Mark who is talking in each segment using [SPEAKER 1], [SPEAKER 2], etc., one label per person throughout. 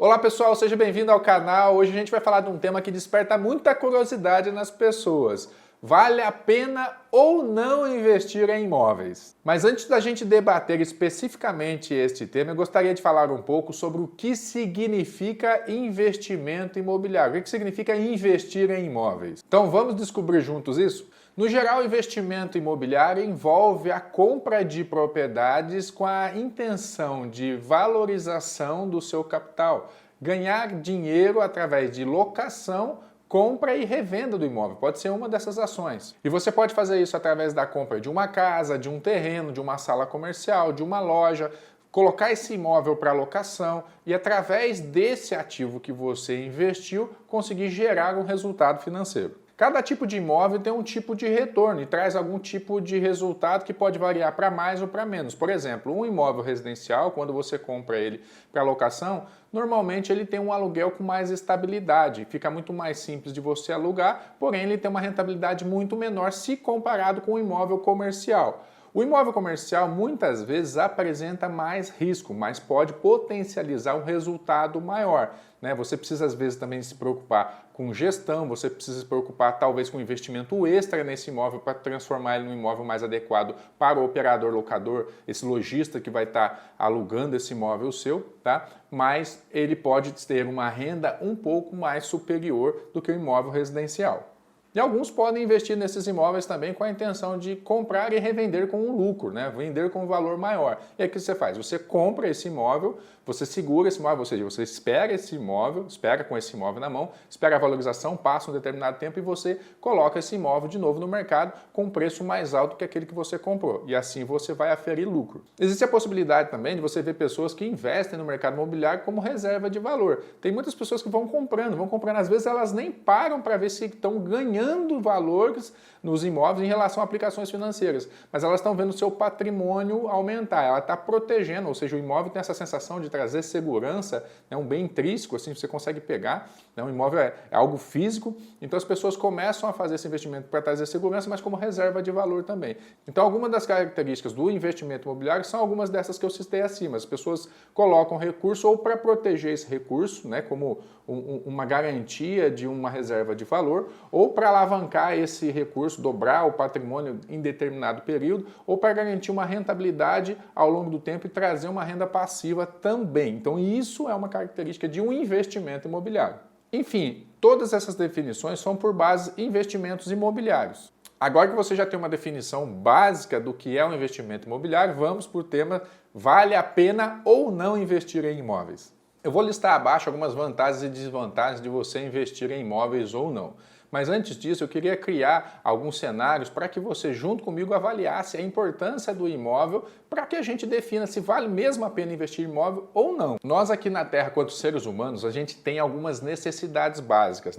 [SPEAKER 1] Olá pessoal, seja bem-vindo ao canal. Hoje a gente vai falar de um tema que desperta muita curiosidade nas pessoas. Vale a pena ou não investir em imóveis? Mas antes da gente debater especificamente este tema, eu gostaria de falar um pouco sobre o que significa investimento imobiliário. O que significa investir em imóveis? Então vamos descobrir juntos isso? No geral, o investimento imobiliário envolve a compra de propriedades com a intenção de valorização do seu capital, ganhar dinheiro através de locação, compra e revenda do imóvel. Pode ser uma dessas ações. E você pode fazer isso através da compra de uma casa, de um terreno, de uma sala comercial, de uma loja, colocar esse imóvel para locação e através desse ativo que você investiu, conseguir gerar um resultado financeiro. Cada tipo de imóvel tem um tipo de retorno e traz algum tipo de resultado que pode variar para mais ou para menos. Por exemplo, um imóvel residencial, quando você compra ele para locação, normalmente ele tem um aluguel com mais estabilidade. Fica muito mais simples de você alugar, porém ele tem uma rentabilidade muito menor se comparado com um imóvel comercial. O imóvel comercial muitas vezes apresenta mais risco, mas pode potencializar um resultado maior. Você precisa às vezes também se preocupar com gestão, você precisa se preocupar talvez com investimento extra nesse imóvel para transformar ele num imóvel mais adequado para o operador locador, esse lojista que vai estar alugando esse imóvel seu, tá? Mas ele pode ter uma renda um pouco mais superior do que o imóvel residencial. E alguns podem investir nesses imóveis também com a intenção de comprar e revender com um lucro, vender com um valor maior. E aí o que você faz? Você compra esse imóvel, você segura esse imóvel, ou seja, você espera esse imóvel, espera com esse imóvel na mão, espera a valorização, passa um determinado tempo e você coloca esse imóvel de novo no mercado com um preço mais alto que aquele que você comprou. E assim você vai aferir lucro. Existe a possibilidade também de você ver pessoas que investem no mercado imobiliário como reserva de valor. Tem muitas pessoas que vão comprando, às vezes elas nem param para ver se estão ganhando valores nos imóveis em relação a aplicações financeiras, mas elas estão vendo o seu patrimônio aumentar, ela está protegendo, ou seja, o imóvel tem essa sensação de trazer segurança, um bem intrínseco, assim, você consegue pegar, um imóvel é algo físico, então as pessoas começam a fazer esse investimento para trazer segurança, mas como reserva de valor também. Então algumas das características do investimento imobiliário são algumas dessas que eu citei acima, as pessoas colocam recurso ou para proteger esse recurso, como uma garantia de uma reserva de valor, ou para alavancar esse recurso, dobrar o patrimônio em determinado período, ou para garantir uma rentabilidade ao longo do tempo e trazer uma renda passiva também. Então isso é uma característica de um investimento imobiliário. Enfim, todas essas definições são por base em investimentos imobiliários. Agora que você já tem uma definição básica do que é um investimento imobiliário, vamos para o tema: vale a pena ou não investir em imóveis? Eu vou listar abaixo algumas vantagens e desvantagens de você investir em imóveis ou não. Mas antes disso, eu queria criar alguns cenários para que você, junto comigo, avaliasse a importância do imóvel para que a gente defina se vale mesmo a pena investir em imóvel ou não. Nós aqui na Terra, quanto seres humanos, a gente tem algumas necessidades básicas,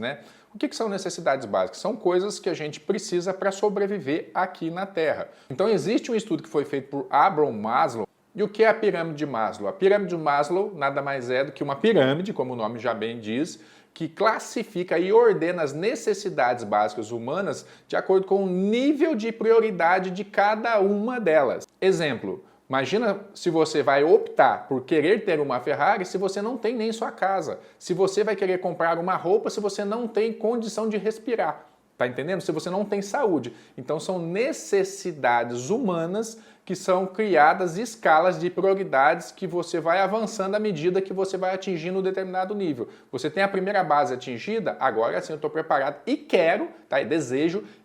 [SPEAKER 1] O que são necessidades básicas? São coisas que a gente precisa para sobreviver aqui na Terra. Então existe um estudo que foi feito por Abraham Maslow. E o que é a pirâmide de Maslow? A pirâmide de Maslow nada mais é do que uma pirâmide, como o nome já bem diz, que classifica e ordena as necessidades básicas humanas de acordo com o nível de prioridade de cada uma delas. Exemplo, imagina se você vai optar por querer ter uma Ferrari se você não tem nem sua casa, se você vai querer comprar uma roupa se você não tem condição de respirar. Tá entendendo? Se você não tem saúde. Então são necessidades humanas que são criadas escalas de prioridades que você vai avançando à medida que você vai atingindo um determinado nível. Você tem a primeira base atingida, agora sim eu estou preparado e quero,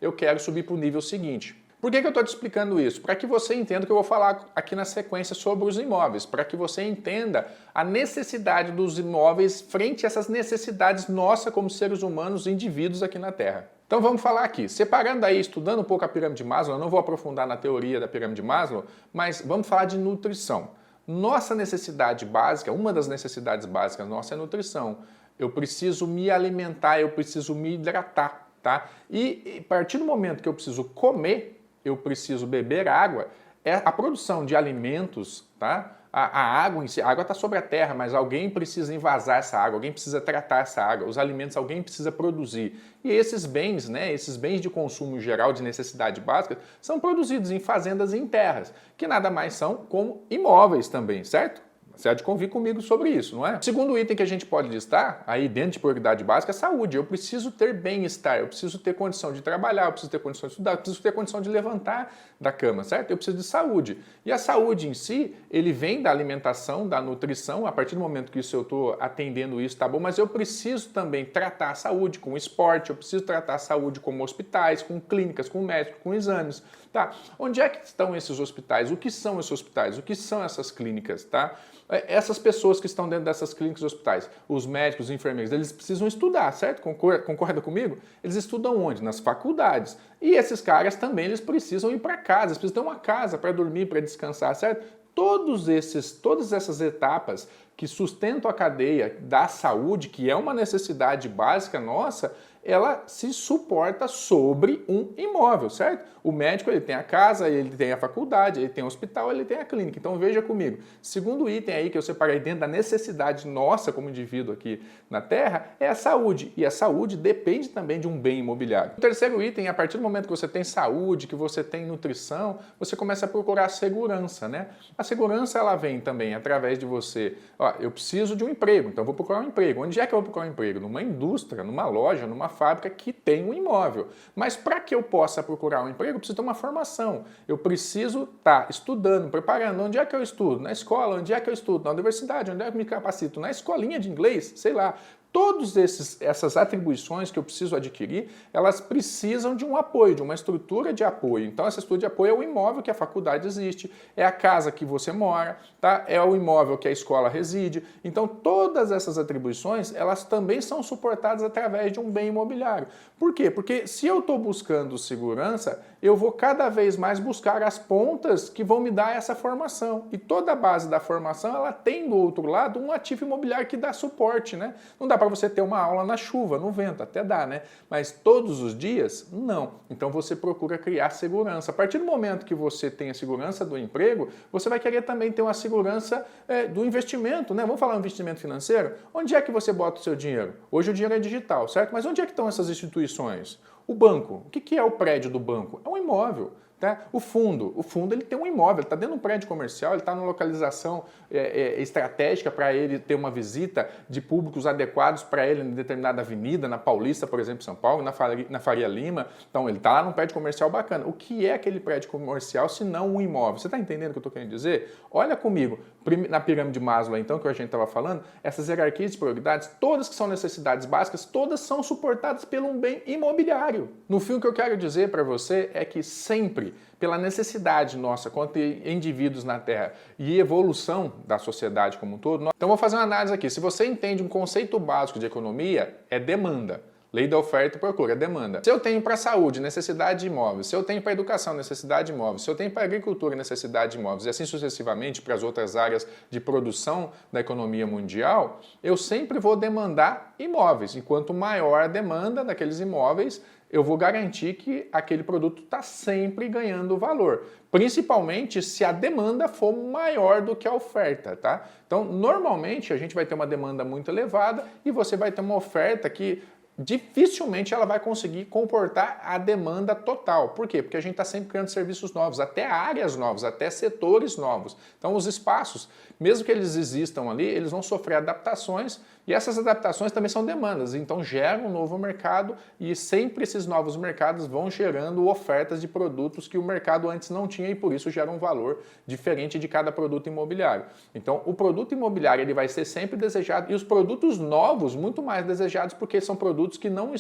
[SPEAKER 1] eu quero subir para o nível seguinte. Por que eu estou te explicando isso? Para que você entenda o que eu vou falar aqui na sequência sobre os imóveis, para que você entenda a necessidade dos imóveis frente a essas necessidades nossas como seres humanos, indivíduos aqui na Terra. Então vamos falar aqui, separando aí, estudando um pouco a pirâmide de Maslow, eu não vou aprofundar na teoria da pirâmide de Maslow, mas vamos falar de nutrição. Nossa necessidade básica, uma das necessidades básicas nossa é nutrição. Eu preciso me alimentar, eu preciso me hidratar, tá? E a partir do momento que eu preciso comer, eu preciso beber água, a produção de alimentos, tá? A água em si, a água está sobre a terra, mas alguém precisa invasar essa água, alguém precisa tratar essa água, os alimentos alguém precisa produzir. E esses bens, esses bens de consumo geral, de necessidade básica, são produzidos em fazendas e em terras, que nada mais são como imóveis também, certo? Você há de convir comigo sobre isso, não é? O segundo item que a gente pode listar, aí dentro de prioridade básica, é saúde. Eu preciso ter bem-estar, eu preciso ter condição de trabalhar, eu preciso ter condição de estudar, eu preciso ter condição de levantar da cama, certo? Eu preciso de saúde. E a saúde em si, ele vem da alimentação, da nutrição, a partir do momento que isso eu estou atendendo isso, tá bom? Mas eu preciso também tratar a saúde com esporte, eu preciso tratar a saúde com hospitais, com clínicas, com médicos, com exames, tá? Onde é que estão esses hospitais? O que são esses hospitais? O que são essas clínicas, tá? Essas pessoas que estão dentro dessas clínicas e hospitais, os médicos, os enfermeiros, eles precisam estudar, certo? Concorda comigo? Eles estudam onde? Nas faculdades. E esses caras também, eles precisam ir para casa, eles precisam ter uma casa para dormir, para descansar, certo? Todas essas etapas que sustentam a cadeia da saúde, que é uma necessidade básica nossa, ela se suporta sobre um imóvel, certo? O médico, ele tem a casa, ele tem a faculdade, ele tem o hospital, ele tem a clínica. Então veja comigo, segundo item aí que eu separei dentro da necessidade nossa como indivíduo aqui na Terra, é a saúde. E a saúde depende também de um bem imobiliário. O terceiro item, a partir do momento que você tem saúde, que você tem nutrição, você começa a procurar segurança, né? A segurança, ela vem também através de você, eu preciso de um emprego, então vou procurar um emprego. Onde é que eu vou procurar um emprego? Numa indústria, numa loja, numa fábrica que tem um imóvel. Mas para que eu possa procurar um emprego, eu preciso ter uma formação. Eu preciso estar estudando, preparando. Onde é que eu estudo? Na escola. Onde é que eu estudo? Na universidade. Onde é que eu me capacito? Na escolinha de inglês? Sei lá. Todas essas atribuições que eu preciso adquirir, elas precisam de um apoio, de uma estrutura de apoio. Então, essa estrutura de apoio é o imóvel que a faculdade existe, é a casa que você mora, tá? É o imóvel que a escola reside. Então, todas essas atribuições, elas também são suportadas através de um bem imobiliário. Por quê? Porque se eu estou buscando segurança, eu vou cada vez mais buscar as pontas que vão me dar essa formação. E toda a base da formação, ela tem do outro lado um ativo imobiliário que dá suporte, né? Não dá para você ter uma aula na chuva, no vento, até dá, né? Mas todos os dias, não. Então você procura criar segurança. A partir do momento que você tem a segurança do emprego, você vai querer também ter uma segurança do investimento, né? Vamos falar um investimento financeiro? Onde é que você bota o seu dinheiro? Hoje o dinheiro é digital, certo? Mas onde é que estão essas instituições? O banco. O que é o prédio do banco? É um imóvel. Tá? O fundo ele tem um imóvel, ele está dentro de um prédio comercial, ele está numa localização estratégica para ele ter uma visita de públicos adequados para ele em determinada avenida, na Paulista, por exemplo, São Paulo, na Faria Lima. Então ele está lá num prédio comercial bacana. O que é aquele prédio comercial se não um imóvel? Você está entendendo o que eu estou querendo dizer? Olha comigo, na pirâmide de Maslow, então, que a gente estava falando, essas hierarquias de prioridades, todas que são necessidades básicas, todas são suportadas por um bem imobiliário. No fim, o que eu quero dizer para você é que sempre, pela necessidade nossa quanto indivíduos na Terra e evolução da sociedade como um todo, então vou fazer uma análise aqui. Se você entende um conceito básico de economia, é demanda. Lei da oferta e procura, demanda. Se eu tenho para a saúde necessidade de imóveis, se eu tenho para a educação necessidade de imóveis, se eu tenho para a agricultura necessidade de imóveis e assim sucessivamente para as outras áreas de produção da economia mundial, eu sempre vou demandar imóveis. Enquanto maior a demanda daqueles imóveis, eu vou garantir que aquele produto está sempre ganhando valor. Principalmente se a demanda for maior do que a oferta, tá? Então, normalmente, a gente vai ter uma demanda muito elevada e você vai ter uma oferta que dificilmente ela vai conseguir comportar a demanda total. Por quê? Porque a gente está sempre criando serviços novos, até áreas novas, até setores novos. Então os espaços, mesmo que eles existam ali, eles vão sofrer adaptações e essas adaptações também são demandas. Então gera um novo mercado e sempre esses novos mercados vão gerando ofertas de produtos que o mercado antes não tinha e por isso gera um valor diferente de cada produto imobiliário. Então o produto imobiliário ele vai ser sempre desejado e os produtos novos muito mais desejados porque são produtos que não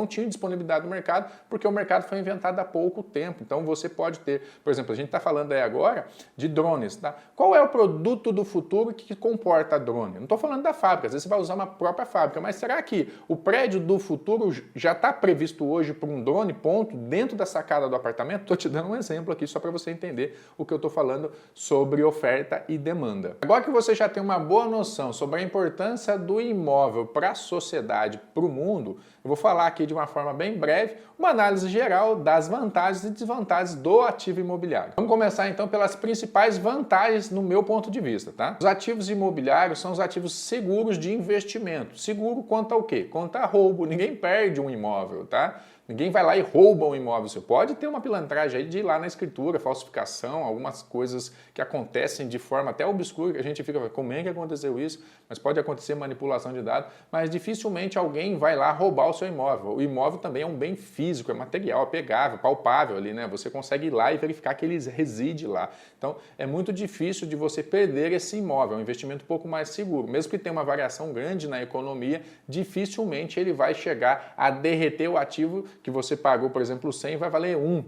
[SPEAKER 1] tinham disponibilidade no mercado, porque o mercado foi inventado há pouco tempo. Então você pode ter, por exemplo, a gente está falando aí agora de drones, tá? Qual é o produto do futuro que comporta drone? Não estou falando da fábrica, às vezes você vai usar uma própria fábrica, mas será que o prédio do futuro já está previsto hoje por um drone ponto dentro da sacada do apartamento? Estou te dando um exemplo aqui só para você entender o que eu estou falando sobre oferta e demanda. Agora que você já tem uma boa noção sobre a importância do imóvel para a sociedade, para o mundo, eu vou falar aqui de uma forma bem breve, uma análise geral das vantagens e desvantagens do ativo imobiliário. Vamos começar então pelas principais vantagens no meu ponto de vista, tá? Os ativos imobiliários são os ativos seguros de investimento. Seguro quanto ao quê? Quanto a roubo, ninguém perde um imóvel, tá? Ninguém vai lá e rouba um imóvel. Você pode ter uma pilantragem aí de ir lá na escritura, falsificação, algumas coisas que acontecem de forma até obscura, que a gente fica, como é que aconteceu isso? Mas pode acontecer manipulação de dados, mas dificilmente alguém vai lá roubar o seu imóvel. O imóvel também é um bem físico, é material, é pegável, palpável ali, né? Você consegue ir lá e verificar que ele reside lá. Então, é muito difícil de você perder esse imóvel, é um investimento um pouco mais seguro. Mesmo que tenha uma variação grande na economia, dificilmente ele vai chegar a derreter o ativo que você pagou, por exemplo, 100 vai valer 1.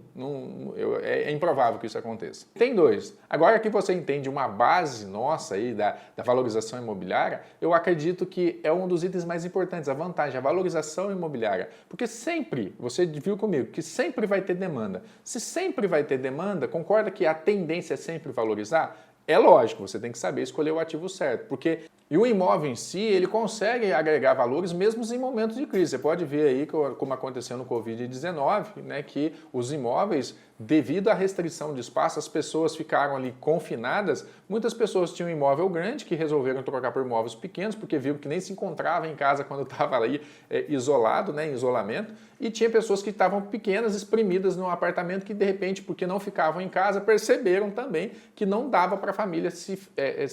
[SPEAKER 1] É improvável que isso aconteça. Tem dois. Agora que você entende uma base nossa aí da valorização imobiliária, eu acredito que é um dos itens mais importantes, a vantagem, a valorização imobiliária. Porque sempre, você viu comigo, que sempre vai ter demanda. Se sempre vai ter demanda, concorda que a tendência é sempre valorizar? É lógico, você tem que saber escolher o ativo certo, porque e o imóvel em si, ele consegue agregar valores mesmo em momentos de crise. Você pode ver aí, como aconteceu no Covid-19, né, que os imóveis, devido à restrição de espaço, as pessoas ficaram ali confinadas. Muitas pessoas tinham um imóvel grande que resolveram trocar por imóveis pequenos, porque viram que nem se encontrava em casa quando estava ali isolado, né, em isolamento. E tinha pessoas que estavam pequenas, espremidas num apartamento que, de repente, porque não ficavam em casa, perceberam também que não dava para a família se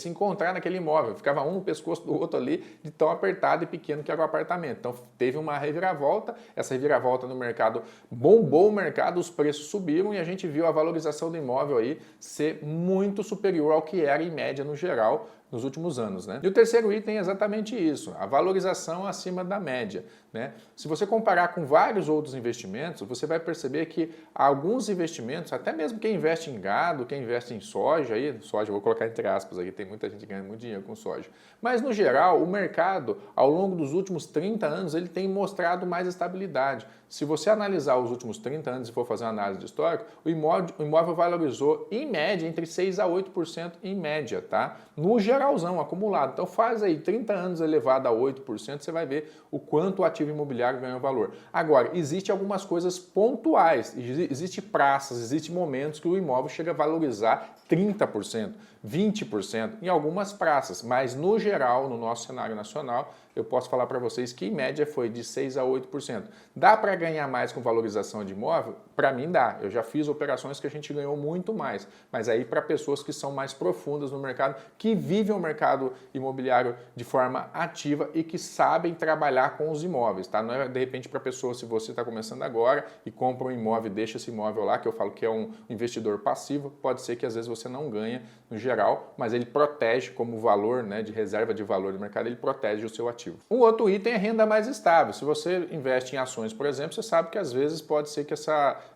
[SPEAKER 1] encontrar naquele imóvel. Ficava um no pescoço do outro ali, de tão apertado e pequeno que era o apartamento. Então, teve uma reviravolta. Essa reviravolta no mercado bombou o mercado, os preços subiram e a gente viu a valorização do imóvel aí ser muito superior ao que era em média no geral nos últimos anos, né? E o terceiro item é exatamente isso, a valorização acima da média, né? Se você comparar com vários outros investimentos, você vai perceber que alguns investimentos, até mesmo quem investe em gado, quem investe em soja, soja, vou colocar entre aspas aqui, tem muita gente ganhando muito dinheiro com soja, mas no geral, o mercado, ao longo dos últimos 30 anos, ele tem mostrado mais estabilidade. Se você analisar os últimos 30 anos e for fazer uma análise de histórico, o imóvel valorizou, em média, entre 6% a 8% em média, tá? No geralzão, acumulado. Então faz aí 30 anos elevado a 8%, você vai ver o quanto o ativo imobiliário ganhou valor. Agora, existem algumas coisas pontuais, existem praças, existem momentos que o imóvel chega a valorizar 30%, 20% em algumas praças, mas no geral, no nosso cenário nacional, eu posso falar para vocês que em média foi de 6% a 8%. Dá para ganhar mais com valorização de imóvel? Para mim dá. Eu já fiz operações que a gente ganhou muito mais, mas aí para pessoas que são mais profundas no mercado, que vivem o mercado imobiliário de forma ativa e que sabem trabalhar com os imóveis, tá? Não é de repente para pessoas, se você está começando agora e compra um imóvel e deixa esse imóvel lá, que eu falo que é um investidor passivo, pode ser que às vezes você não ganha no geral, mas ele protege como valor, né, de reserva de valor do mercado, ele protege o seu ativo. Um outro item é renda mais estável. Se você investe em ações, por exemplo, você sabe que às vezes pode ser que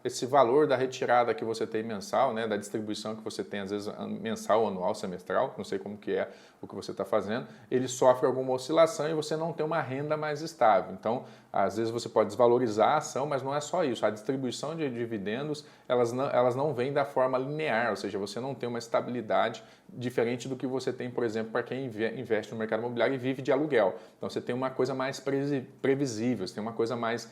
[SPEAKER 1] esse valor da retirada que você tem mensal, né, da distribuição que você tem às vezes mensal, anual, semestral, não sei como que é o que você está fazendo, ele sofre alguma oscilação e você não tem uma renda mais estável. Então, às vezes você pode desvalorizar a ação, mas não é só isso. A distribuição de dividendos, elas não vêm da forma linear, ou seja, você não tem uma estabilidade diferente do que você tem, por exemplo, para quem investe no mercado imobiliário e vive de aluguel. Então, você tem uma coisa mais previsível, você tem uma coisa mais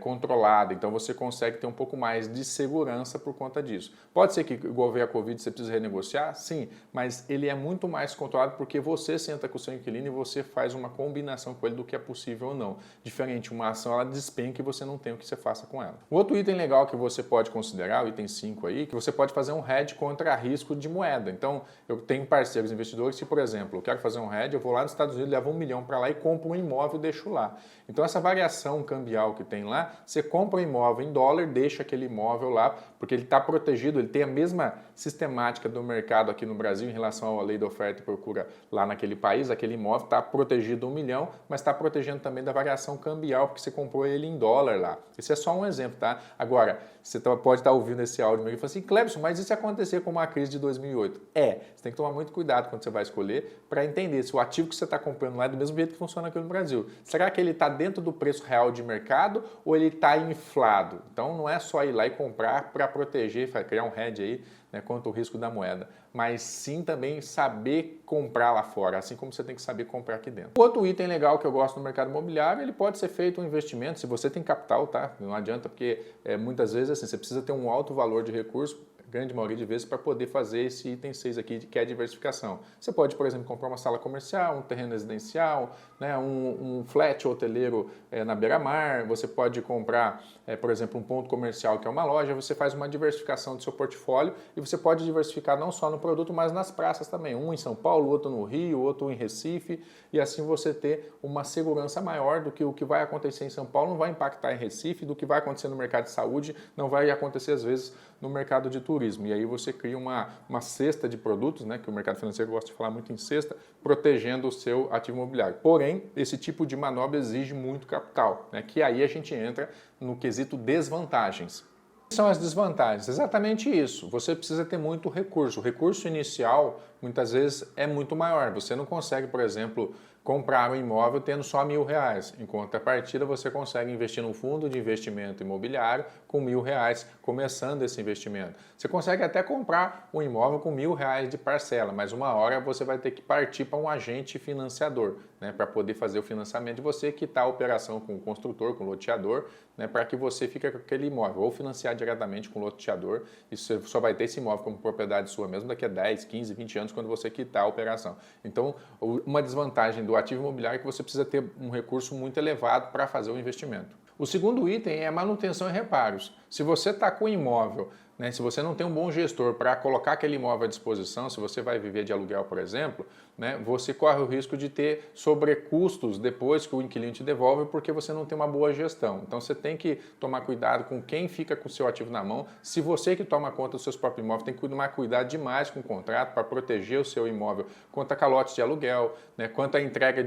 [SPEAKER 1] controlada, então você consegue ter um pouco mais de segurança por conta disso. Pode ser que, igual veio a Covid, você precisa renegociar? Sim, mas ele é muito mais controlado porque você senta com o seu inquilino e você faz uma combinação com ele do que é possível ou não. Diferente, uma ação, ela despenca e você não tem o que você faça com ela. O outro item legal que você pode considerar, o item 5 aí, que você pode fazer um hedge contra risco de moeda. Então, eu tenho parceiros investidores que, por exemplo, eu quero fazer um hedge, eu vou lá nos Estados Unidos, levo 1 milhão para lá e compro um imóvel e deixo lá. Então, essa variação cambial que tem lá, você compra um imóvel em dólar, deixa aquele imóvel lá, porque ele está protegido, ele tem a mesma sistemática do mercado aqui no Brasil em relação à lei da oferta e procura lá naquele país, aquele imóvel está protegido 1 milhão, mas está protegendo também da variação cambial, porque você comprou ele em dólar lá. Esse é só um exemplo, tá? Agora, você pode estar ouvindo esse áudio e falar assim, Clebson, mas e se acontecer como a crise de 2008? Você tem que tomar muito cuidado quando você vai escolher para entender se o ativo que você está comprando lá é do mesmo jeito que funciona aqui no Brasil. Será que ele está dentro do preço real de mercado ou ele está inflado? Então, não é só ir lá e comprar para proteger, criar um hedge aí, né, contra o risco da moeda, mas sim também saber comprar lá fora, assim como você tem que saber comprar aqui dentro. Outro item legal que eu gosto no mercado imobiliário, ele pode ser feito um investimento, se você tem capital, tá? Não adianta, porque muitas vezes assim, você precisa ter um alto valor de recurso, grande maioria de vezes, para poder fazer esse item 6 aqui, que é a diversificação. Você pode, por exemplo, comprar uma sala comercial, um terreno residencial, né, um flat hoteleiro na beira-mar, você pode comprar, por exemplo, um ponto comercial que é uma loja, você faz uma diversificação do seu portfólio e você pode diversificar não só no produto, mas nas praças também. Um em São Paulo, outro no Rio, outro em Recife, e assim você ter uma segurança maior do que o que vai acontecer em São Paulo não vai impactar em Recife, do que vai acontecer no mercado de saúde não vai acontecer às vezes no mercado de turismo. E aí você cria uma cesta de produtos, né, que o mercado financeiro gosta de falar muito em cesta, protegendo o seu ativo imobiliário. Porém, esse tipo de manobra exige muito capital, né, que aí a gente entra no quesito desvantagens. São as desvantagens? Exatamente isso. Você precisa ter muito recurso. O recurso inicial, muitas vezes, é muito maior. Você não consegue, por exemplo, comprar um imóvel tendo só R$1.000. Em contrapartida, você consegue investir num fundo de investimento imobiliário com R$1.000, começando esse investimento. Você consegue até comprar um imóvel com R$1.000 de parcela, mas uma hora você vai ter que partir para um agente financiador, né, para poder fazer o financiamento de você, quitar a operação com o construtor, com o loteador, né, para que você fique com aquele imóvel, ou financiar diretamente com o loteador, e você só vai ter esse imóvel como propriedade sua mesmo daqui a 10, 15, 20 anos, quando você quitar a operação. Então, uma desvantagem do ativo imobiliário é que você precisa ter um recurso muito elevado para fazer o investimento. O segundo item é manutenção e reparos. Se você está com o imóvel, né, se você não tem um bom gestor para colocar aquele imóvel à disposição, se você vai viver de aluguel, por exemplo, né, você corre o risco de ter sobrecustos depois que o inquilino te devolve porque você não tem uma boa gestão. Então você tem que tomar cuidado com quem fica com o seu ativo na mão. Se você que toma conta dos seus próprios imóveis, tem que tomar cuidado demais com o contrato para proteger o seu imóvel quanto a calotes de aluguel, né, quanto à entrega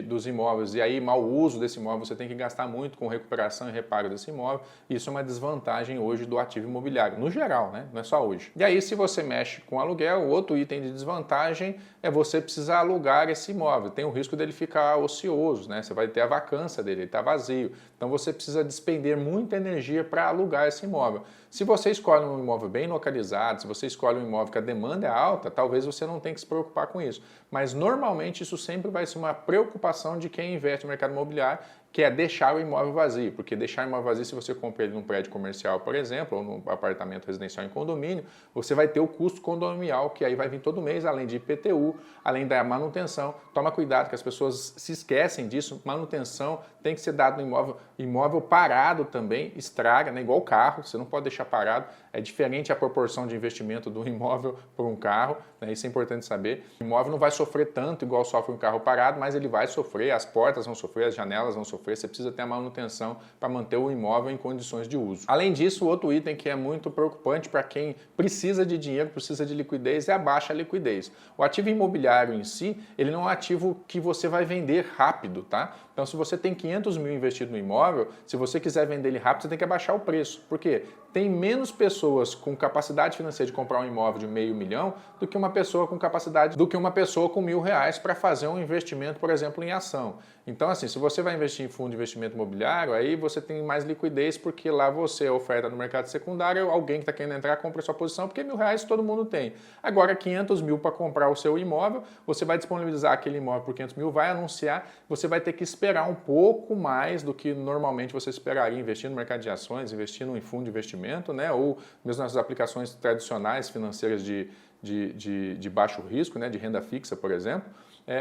[SPEAKER 1] dos imóveis e aí mau uso desse imóvel, você tem que gastar muito com recuperação e reparo desse imóvel. Isso é uma desvantagem hoje do ativo imobiliário, no geral, né, não é só hoje. E aí se você mexe com aluguel, outro item de desvantagem é você precisar alugar esse imóvel. Tem o risco dele ficar ocioso, né? Você vai ter a vacância dele, ele está vazio. Então você precisa despender muita energia para alugar esse imóvel. Se você escolhe um imóvel bem localizado, se você escolhe um imóvel que a demanda é alta, talvez você não tenha que se preocupar com isso. Mas normalmente isso sempre vai ser uma preocupação de quem investe no mercado imobiliário, que é deixar o imóvel vazio, porque deixar o imóvel vazio, se você compra ele num prédio comercial, por exemplo, ou num apartamento residencial em condomínio, você vai ter o custo condominial, que aí vai vir todo mês, além de IPTU, além da manutenção. Toma cuidado, que as pessoas se esquecem disso, manutenção tem que ser dado no imóvel. Imóvel parado também estraga, né? Igual carro, você não pode deixar parado. É diferente a proporção de investimento do imóvel por um carro, né? Isso é importante saber. O imóvel não vai sofrer tanto igual sofre um carro parado, mas ele vai sofrer, as portas vão sofrer, as janelas vão sofrer, você precisa ter a manutenção para manter o imóvel em condições de uso. Além disso, outro item que é muito preocupante para quem precisa de dinheiro, precisa de liquidez, é a baixa liquidez. O ativo imobiliário em si, ele não é um ativo que você vai vender rápido, tá? Então, se você tem 500 mil investido no imóvel, se você quiser vender ele rápido, você tem que abaixar o preço. Por quê? Tem menos pessoas com capacidade financeira de comprar um imóvel de R$500 mil do que uma pessoa com capacidade, do que uma pessoa com R$1.000 para fazer um investimento, por exemplo, em ação. Então, assim, se você vai investir em fundo de investimento imobiliário, aí você tem mais liquidez, porque lá você oferta no mercado secundário, alguém que está querendo entrar compra a sua posição, porque R$1.000 todo mundo tem. Agora, 500 mil para comprar o seu imóvel, você vai disponibilizar aquele imóvel por 500 mil, vai anunciar, você vai ter que esperar um pouco mais do que normalmente você esperaria investir no mercado de ações, investindo em fundo de investimento, né? Ou mesmo nas aplicações tradicionais financeiras de baixo risco, né? De renda fixa, por exemplo.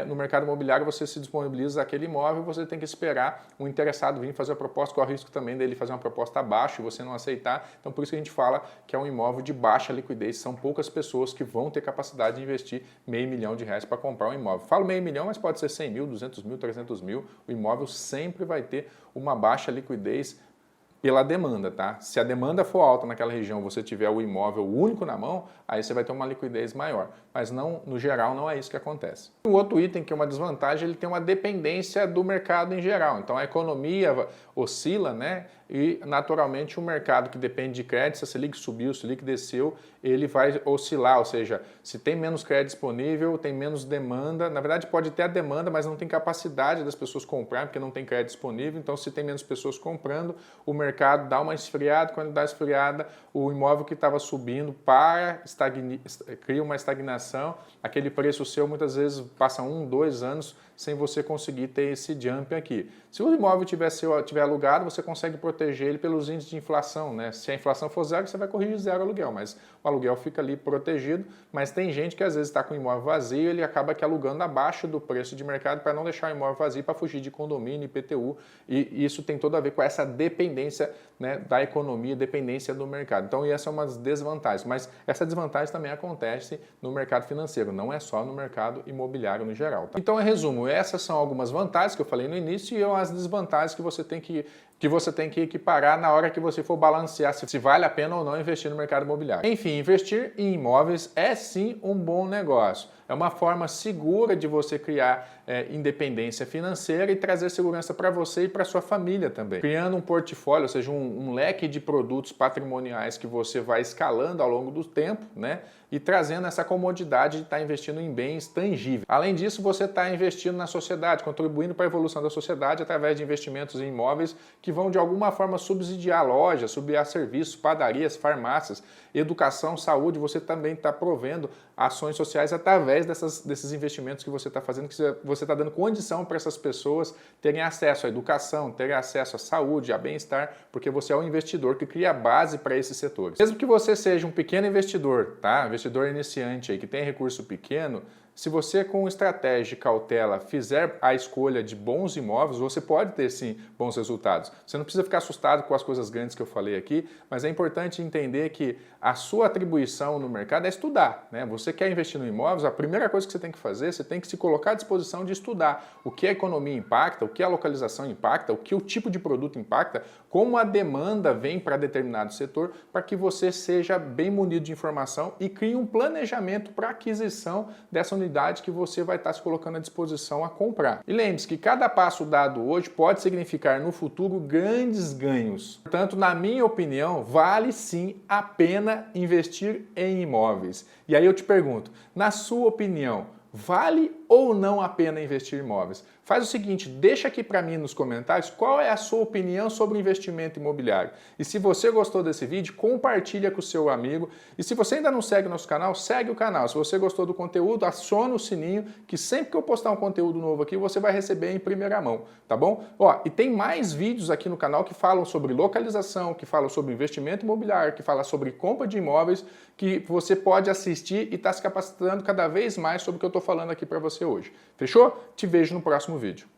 [SPEAKER 1] No mercado imobiliário você se disponibiliza aquele imóvel, você tem que esperar o interessado vir fazer a proposta, corre o risco também dele fazer uma proposta abaixo e você não aceitar. Então por isso que a gente fala que é um imóvel de baixa liquidez, são poucas pessoas que vão ter capacidade de investir R$500 mil para comprar um imóvel. Falo R$500 mil, mas pode ser 100 mil, 200 mil, 300 mil, o imóvel sempre vai ter uma baixa liquidez pela demanda, tá? Se a demanda for alta naquela região, você tiver o imóvel único na mão, aí você vai ter uma liquidez maior. Mas não, no geral não é isso que acontece. O outro item que é uma desvantagem, ele tem uma dependência do mercado em geral. Então a economia oscila, né? E naturalmente o mercado que depende de crédito, se a Selic subiu, se a Selic desceu, ele vai oscilar, ou seja, se tem menos crédito disponível, tem menos demanda. Na verdade pode ter a demanda, mas não tem capacidade das pessoas comprar, porque não tem crédito disponível. Então se tem menos pessoas comprando, o mercado dá uma esfriada, quando dá esfriada, o imóvel que estava subindo cria uma estagnação, aquele preço seu muitas vezes passa 1, 2 anos sem você conseguir ter esse jump aqui. Se o imóvel tiver alugado, você consegue proteger ele pelos índices de inflação, né? Se a inflação for zero, você vai corrigir zero o aluguel, mas o aluguel fica ali protegido, mas tem gente que às vezes está com o imóvel vazio e ele acaba que alugando abaixo do preço de mercado para não deixar o imóvel vazio, para fugir de condomínio, IPTU, e isso tem tudo a ver com essa dependência, né, da economia, dependência do mercado. Então, essa é uma das desvantagens, mas essa desvantagem também acontece no mercado financeiro, não é só no mercado imobiliário no geral. Tá? Então, em resumo, essas são algumas vantagens que eu falei no início e as desvantagens que você tem que equiparar na hora que você for balancear se vale a pena ou não investir no mercado imobiliário. Enfim, investir em imóveis é sim um bom negócio. É uma forma segura de você criar independência financeira e trazer segurança para você e para sua família também. Criando um portfólio, ou seja, um leque de produtos patrimoniais que você vai escalando ao longo do tempo, né? E trazendo essa comodidade de estar investindo em bens tangíveis. Além disso, você está investindo na sociedade, contribuindo para a evolução da sociedade através de investimentos em imóveis que vão de alguma forma subsidiar lojas, subsidiar serviços, padarias, farmácias, educação, saúde. Você também está provendo ações sociais através desses investimentos que você está fazendo, que você está dando condição para essas pessoas terem acesso à educação, terem acesso à saúde, a bem-estar, porque você é um investidor que cria a base para esses setores. Mesmo que você seja um pequeno investidor, tá? Investidor iniciante aí, que tem recurso pequeno, se você com estratégia e cautela fizer a escolha de bons imóveis, você pode ter sim bons resultados. Você não precisa ficar assustado com as coisas grandes que eu falei aqui, mas é importante entender que a sua atribuição no mercado é estudar, né? Você quer investir no imóveis, a primeira coisa que você tem que fazer, você tem que se colocar à disposição de estudar o que a economia impacta, o que a localização impacta, o que o tipo de produto impacta, como a demanda vem para determinado setor, para que você seja bem munido de informação e crie um planejamento para aquisição dessa unidade que você vai estar se colocando à disposição a comprar. E lembre-se que cada passo dado hoje pode significar no futuro grandes ganhos. Portanto, na minha opinião, vale sim a pena investir em imóveis. E aí eu te pergunto, na sua opinião, vale ou não a pena investir em imóveis? Faz o seguinte, deixa aqui para mim nos comentários qual é a sua opinião sobre investimento imobiliário. E se você gostou desse vídeo, compartilha com o seu amigo. E se você ainda não segue nosso canal, segue o canal. Se você gostou do conteúdo, aciona o sininho, que sempre que eu postar um conteúdo novo aqui, você vai receber em primeira mão, tá bom? Ó, e tem mais vídeos aqui no canal que falam sobre localização, que falam sobre investimento imobiliário, que falam sobre compra de imóveis, que você pode assistir e estar se capacitando cada vez mais sobre o que eu estou falando aqui para você hoje. Fechou? Te vejo no próximo vídeo.